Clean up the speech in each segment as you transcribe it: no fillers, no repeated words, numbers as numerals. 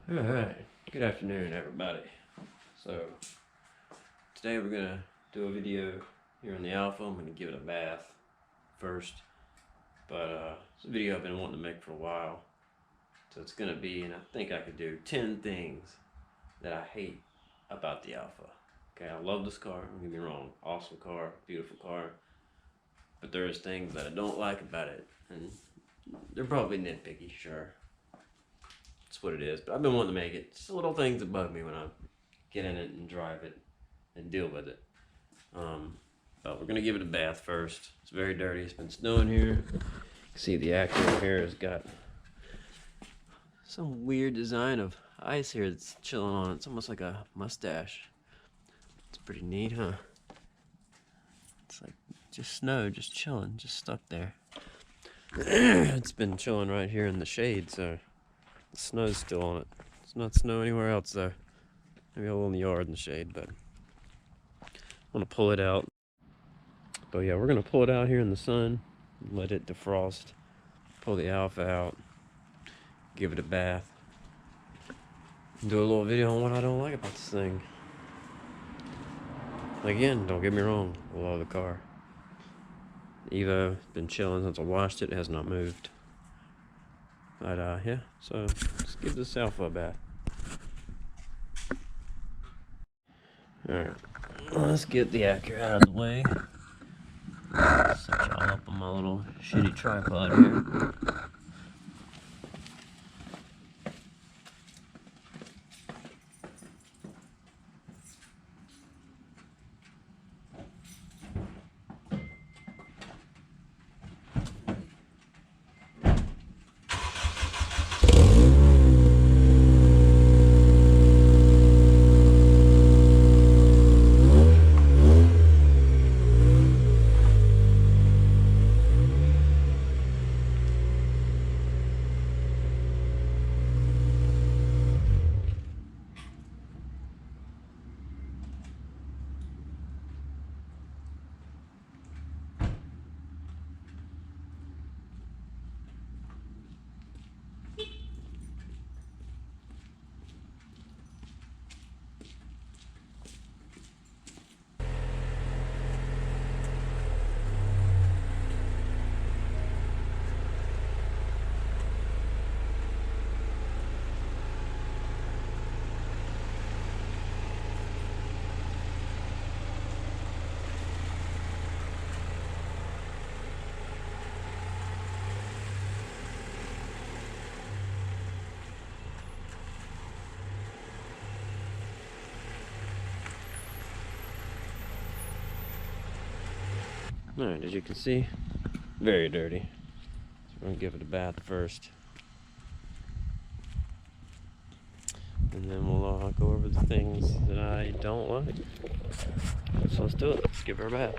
Alright, good afternoon everybody. So, today we're going to do a video here on the Alpha. I'm going to give it a bath first. But it's a video I've been wanting to make for a while. So it's going to be, and I think I could do 10 things that I hate about the Alpha. Okay, I love this car, don't get me wrong. Awesome car, beautiful car. But there's things that I don't like about it. And they're probably nitpicky, sure. That's what it is, but I've been wanting to make it. Just little things that bug me when I get in it and drive it and deal with it. But we're gonna give it a bath first. It's very dirty. It's been snowing here. You can see the active here has got some weird design of ice here that's chilling on it. It's almost like a mustache. It's pretty neat, huh? It's like just snow, just chilling, just stuck there. It's been chilling right here in the shade, so the snow's still on it. It's not snow anywhere else though. Maybe a little in the yard in the shade, but I'm gonna pull it out. But yeah, we're gonna pull it out here in the sun, let it defrost, pull the Alpha out, give it a bath, and do a little video on what I don't like about this thing. Again, don't get me wrong, I love the car. Evo, been chilling since I washed it, it has not moved. But yeah, so let's give this Alpha a bath. Alright, let's get the Acura out of the way. Set y'all up on my little shitty tripod here. Alright, as you can see, very dirty. So we're gonna give it a bath first. And then we'll go over the things that I don't like. So let's do it. Let's give her a bath.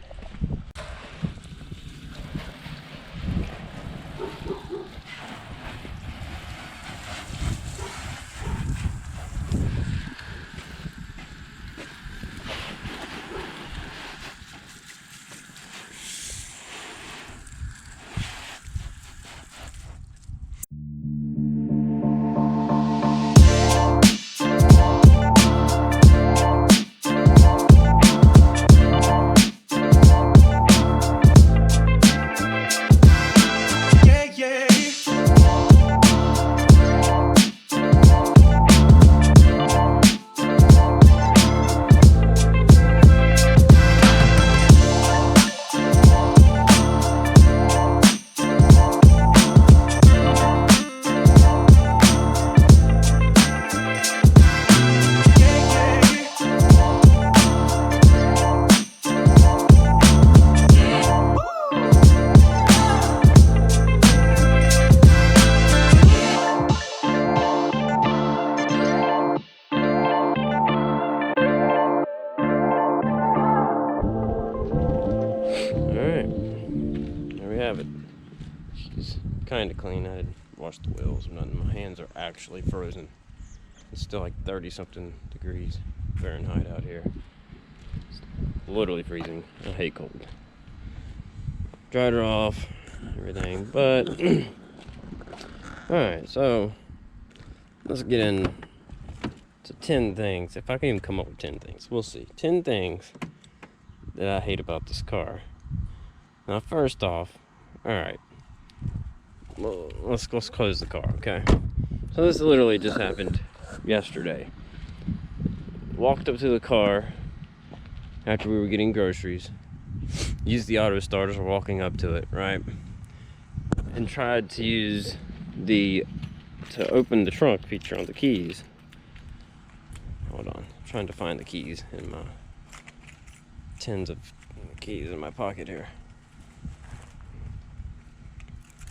She's kind of clean. I had washed the wheels, but my hands are actually frozen. It's still like 30 something degrees Fahrenheit out here. It's literally freezing. I hate cold. Dried her off, everything, but alright, so let's get in So 10 things, if I can even come up with 10 things, we'll see. 10 things that I hate about this car. Now, first off, alright, well, let's close the car, okay? So this literally just happened yesterday. Walked up to the car after we were getting groceries, used the auto starters, walking up to it, right? And tried to use to open the trunk feature on the keys. Hold on, I'm trying to find the keys in my tens of keys in my pocket here.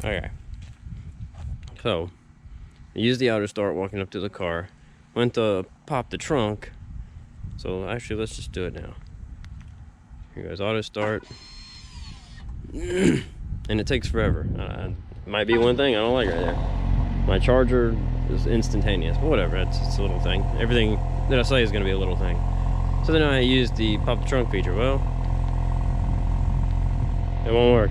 Okay. So, I used the auto start walking up to the car, went to pop the trunk. So actually, let's just do it now. Here goes auto start. And it takes forever. Might be one thing I don't like right there. My charger is instantaneous, but whatever, it's a little thing. Everything that I say is gonna be a little thing. So then I used the pop the trunk feature. Well, it won't work.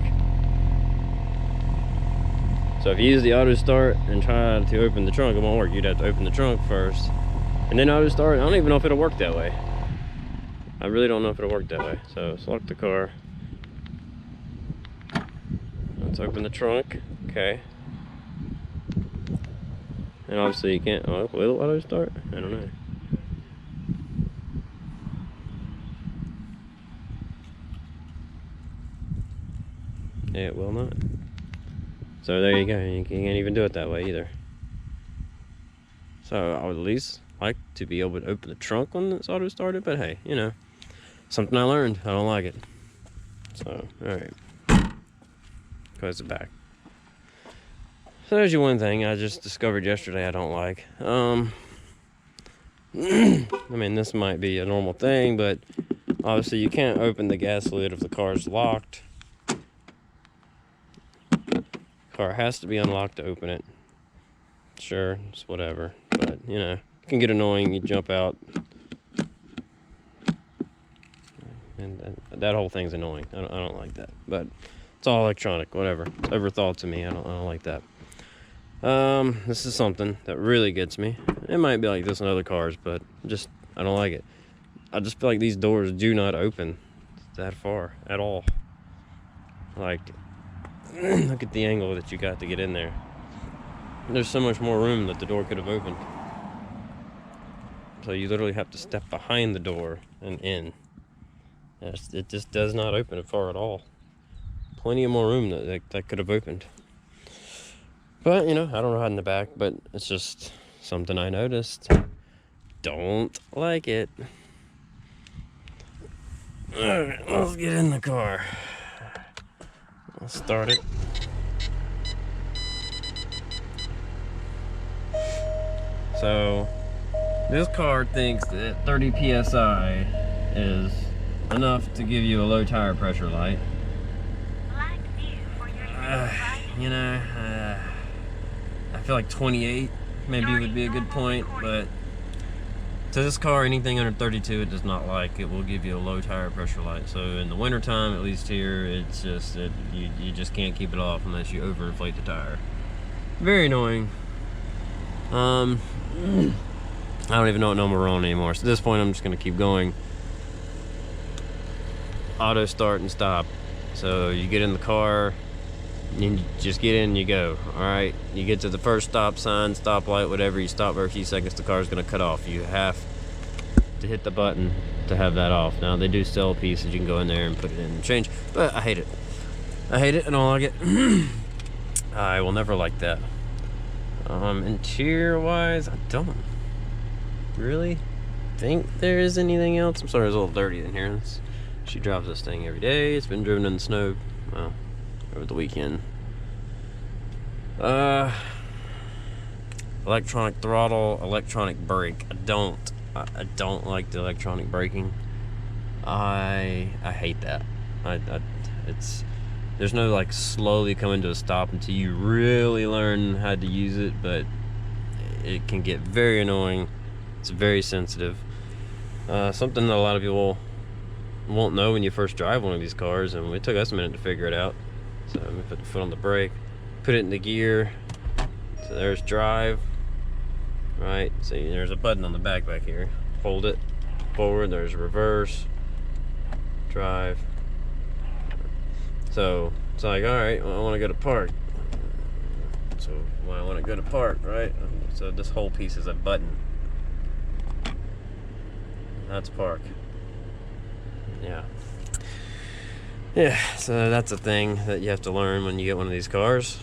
So if you use the auto start and try to open the trunk, it won't work. You'd have to open the trunk first and then auto start. I don't even know if it'll work that way. I really don't know if it'll work that way. So select the car. Let's open the trunk. Okay. And obviously you can't. Oh, will it auto start? I don't know. Yeah, it will not. So there you go. You can't even do it that way either. So I would at least like to be able to open the trunk when it's auto started, but hey, you know, something I learned. I don't like it. So, alright. Close it back. So there's your one thing I just discovered yesterday I don't like. I mean, this might be a normal thing, but obviously you can't open the gas lid if the car's locked. Car has to be unlocked to open it. Sure, it's whatever, but you know, it can get annoying. You jump out, and that whole thing's annoying. I don't like that, but it's all electronic. Whatever, overthought to me. I don't like that. This is something that really gets me. It might be like this in other cars, but just I don't like it. I just feel like these doors do not open that far at all. Like, look at the angle that you got to get in there. There's so much more room that the door could have opened. So you literally have to step behind the door and in. It just does not open it far at all. Plenty of more room that could have opened. But, you know, I don't ride in the back, but it's just something I noticed. Don't like it. Alright, let's get in the car. I'll start it. So, this car thinks that 30 PSI is enough to give you a low tire pressure light. You know, I feel like 28 maybe would be a good point, but to this car, anything under 32 it does not like. It will give you a low tire pressure light. So in the winter time, at least here, it's just that you just can't keep it off unless you overinflate the tire. Very annoying. I don't even know what number we're on anymore. So at this point, I'm just gonna keep going. Auto start and stop. So you get in the car, you just get in and you go. Alright, you get to the first stop sign, stoplight, whatever, you stop for a few seconds, the car's gonna cut off. You have to hit the button to have that off. Now they do sell pieces, you can go in there and put it in and change, but I hate it. I hate it, I don't like it. I will never like that. Interior wise, I don't really think there is anything else. I'm sorry, it's a little dirty in here. She drives this thing every day. It's been driven in the snow, well, over the weekend. Electronic throttle, electronic brake. I don't like the electronic braking. I hate that. There's no like slowly coming to a stop until you really learn how to use it, but it can get very annoying. It's very sensitive. Something that a lot of people won't know when you first drive one of these cars, and it took us a minute to figure it out. So let me put the foot on the brake, put it in the gear. So there's drive. right? See, there's a button on the back here. Hold it forward, there's reverse, drive. So it's like, all right, well, I want to go to park. So when I want to go to park, right? So this whole piece is a button. That's park. Yeah, so that's a thing that you have to learn when you get one of these cars.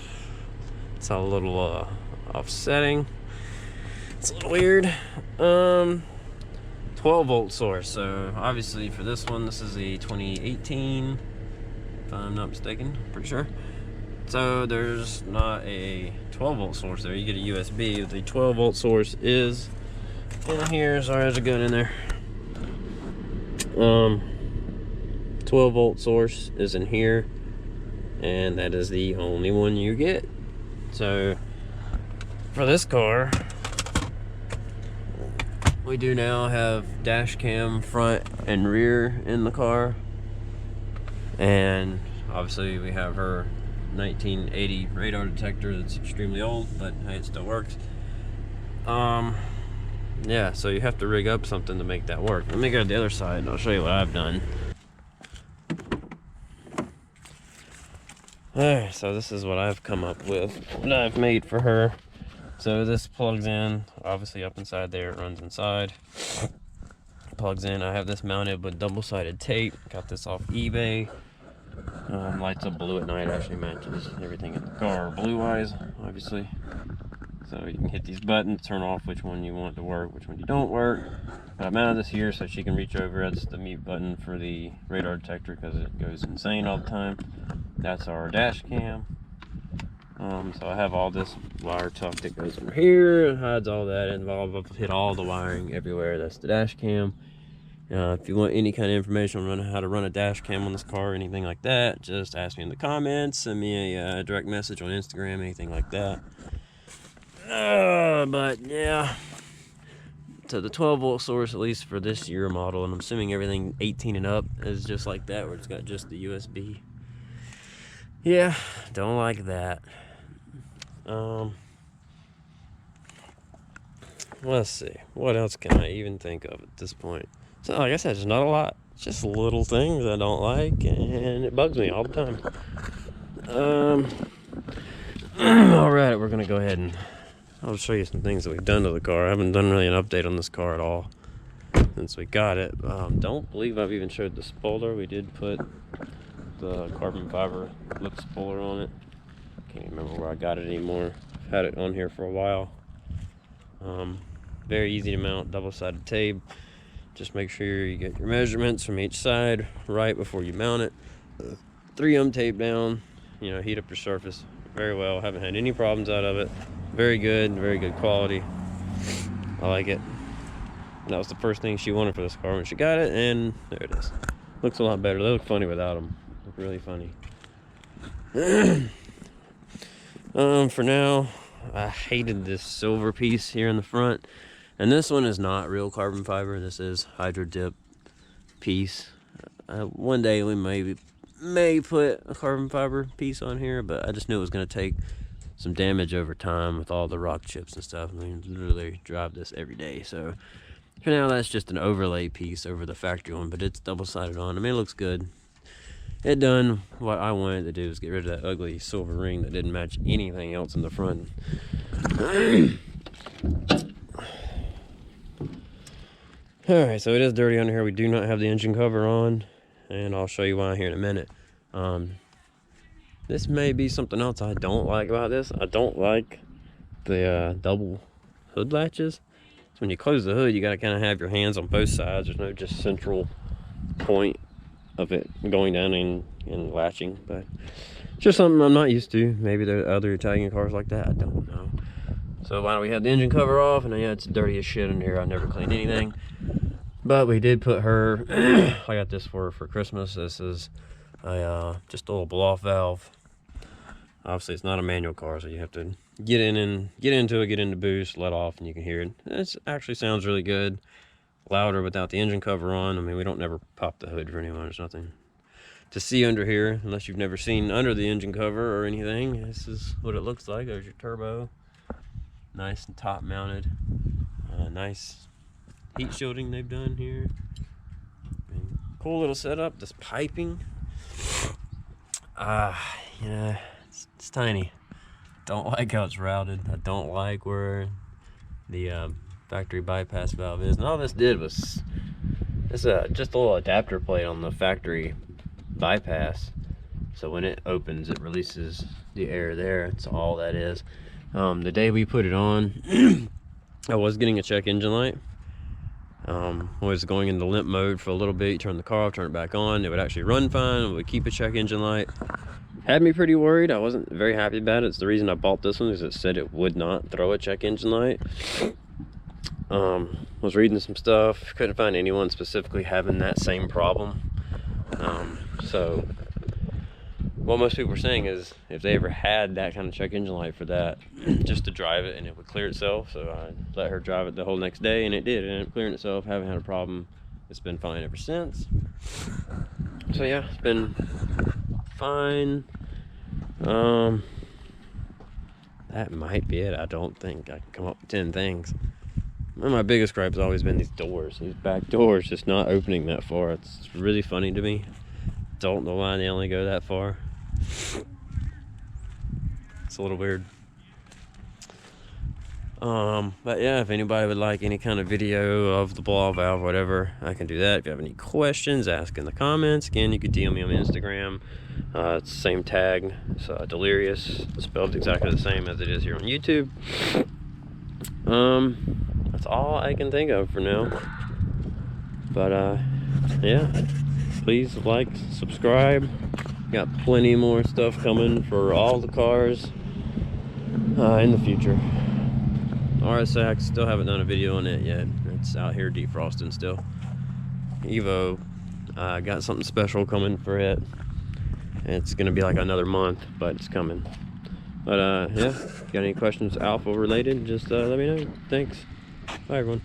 It's a little offsetting. It's a little weird. 12-volt source. So obviously for this one, this is a 2018, if I'm not mistaken, pretty sure. So there's not a 12-volt source there. You get a USB. The 12-volt source is in here. Sorry, there's a gun in there. 12-volt source is in here, and that is the only one you get. So for this car, we do now have dash cam front and rear in the car, and obviously we have her 1980 radar detector that's extremely old, but hey, it still works. Yeah, so you have to rig up something to make that work. Let me go to the other side and I'll show you what I've done. Alright, so this is what I've come up with, what I've made for her. So this plugs in, obviously up inside there, it runs inside. Plugs in. I have this mounted with double-sided tape. Got this off eBay. Lights up blue at night, actually matches everything in the car blue-wise, obviously. So you can hit these buttons, turn off which one you want to work, which one you don't work. But I mounted this here so she can reach over. That's the mute button for the radar detector because it goes insane all the time. That's our dash cam. So I have all this wire tucked that goes over here and hides all that involved. I've hit all the wiring everywhere. That's the dash cam. If you want any kind of information on how to run a dash cam on this car or anything like that, just ask me in the comments, send me a direct message on Instagram, anything like that. But yeah, so the 12-volt source, at least for this year model, and I'm assuming everything 18 and up is just like that, where it's got just the USB. Yeah, don't like that. Let's see, what else can I even think of at this point? So like I said, there's not a lot. It's just little things I don't like, and it bugs me all the time. Alright, we're gonna go ahead and I'll show you some things that we've done to the car. I haven't done really an update on this car at all since we got it. Don't believe I've even showed the spoiler. We did put the carbon fiber lip spoiler on it. Can't remember where I got it anymore. I've had it on here for a while. Very easy to mount, double-sided tape. Just make sure you get your measurements from each side right before you mount it. 3M tape down, heat up your surface very well. Haven't had any problems out of it. Very good quality. I like it. That was the first thing she wanted for this car when she got it, and there it is. Looks a lot better. They look funny without them. Look really funny. For now, I hated this silver piece here in the front. And this one is not real carbon fiber. This is hydro dip piece. One day we may put a carbon fiber piece on here, but I just knew it was going to take some damage over time with all the rock chips and stuff. I mean, literally drive this every day. So for now, that's just an overlay piece over the factory one, but it's double-sided on. I mean, it looks good. It done what I wanted to do, is get rid of that ugly silver ring that didn't match anything else in the front. Alright, so it is dirty under here. We do not have the engine cover on, and I'll show you why here in a minute. This may be something else I don't like about this. I don't like the double hood latches. So when you close the hood, you gotta kind of have your hands on both sides. There's no just central point of it going down and latching, but it's just something I'm not used to. Maybe there are other Italian cars like that, I don't know. So why don't we have the engine cover off? And yeah, it's dirty as shit in here. I never cleaned anything, but we did put her I got this for Christmas. This is a just a little blow-off valve. Obviously it's not a manual car, so you have to get into boost, let off, and you can hear it. It actually sounds really good, louder without the engine cover on. I mean, we don't never pop the hood for anyone. There's nothing to see under here unless you've never seen under the engine cover or anything. This is what it looks like. There's your turbo, nice and top mounted. Nice heat shielding they've done here. Cool little setup. This piping, you know, it's tiny. Don't like how it's routed. I don't like where the factory bypass valve is. And all this did was just a little adapter plate on the factory bypass. So when it opens, it releases the air there. That's all that is. The day we put it on, I was getting a check engine light. Was going into limp mode for a little bit. You turn the car off, turn it back on. It would actually run fine. It would keep a check engine light. Had me pretty worried. I wasn't very happy about it. It's the reason I bought this one, is it said it would not throw a check engine light. Was reading some stuff. Couldn't find anyone specifically having that same problem. So what most people were saying is if they ever had that kind of check engine light for that, just to drive it and it would clear itself. So I let her drive it the whole next day and it did. It ended up clearing itself. Haven't had a problem. It's been fine ever since. So yeah, it's been fine. That might be it. I don't think I can come up with 10 things. One of my biggest gripes has always been these doors. These back doors just not opening that far. It's really funny to me. Don't know why they only go that far. It's a little weird. But yeah, if anybody would like any kind of video of the blow valve, whatever, I can do that. If you have any questions, ask in the comments. Again, you could DM me on Instagram. It's the same tag. It's Delirious, spelled exactly the same as it is here on YouTube. That's all I can think of for now. But yeah, please like, subscribe. Got plenty more stuff coming for all the cars in the future. RSX, still haven't done a video on it yet. It's out here defrosting still. Evo, got something special coming for it. It's gonna be like another month, but it's coming. But yeah, if you got any questions Alfa related, just let me know. Thanks. Bye everyone.